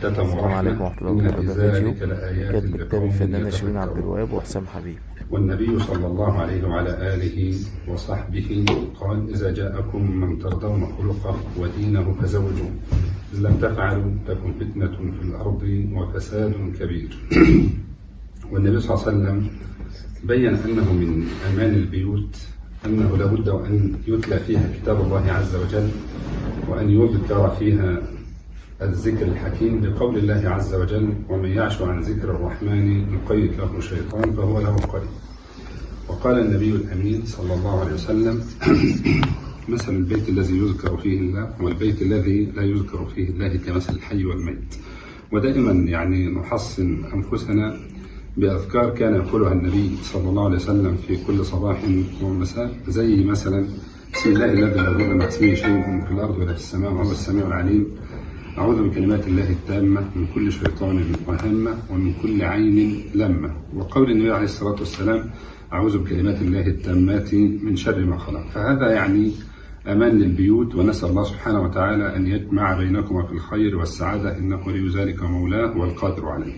ومودة السلام عليكم ورحمة ورحمة الله إن في وبركاته. فيديو ذلك لآيات كاتب كتاب لقوم الفنان شيرين عبد يتفكرون. الوهاب وحسام حبيب. والنبي صلى الله عليه وعلى آله وصحبه قال: إذا جاءكم من ترضون خلقه ودينه فزوجوه، إن لم تفعلوا تكن فتنة في الأرض وفساد كبير. والنبي صلى الله عليه وسلم بين أنه من أمان البيوت أنه لابد أن يتلى فيها كتاب الله عز وجل، وأن يذكر فيها الذكر الحكيم بقول الله عز وجل: ومن يعش عن ذكر الرحمن نقيض له شيطان فهو له قرين. وقال النبي الأمين صلى الله عليه وسلم: مثل البيت الذي يذكر فيه الله والبيت الذي لا يذكر فيه الله كمثل الحي والميت. ودائما نحصن أنفسنا بأذكار كان يقولها النبي صلى الله عليه وسلم في كل صباح ومساء، زي مثلا: بسم الله الذي لا يضر مع اسمه شيء في الأرض ولا في السماء وهو السميع العليم. أعوذ بكلمات الله التامة من كل شيطان وهمة ومن كل عين لمة. وقول النبي عليه الصلاة والسلام: أعوذ بكلمات الله التامات من شر ما خلق. فهذا أمان للبيوت، ونسأل الله سبحانه وتعالى أن يجمع بينكما في الخير والسعادة، إنه ولي ذلك مولاه والقادر عليه.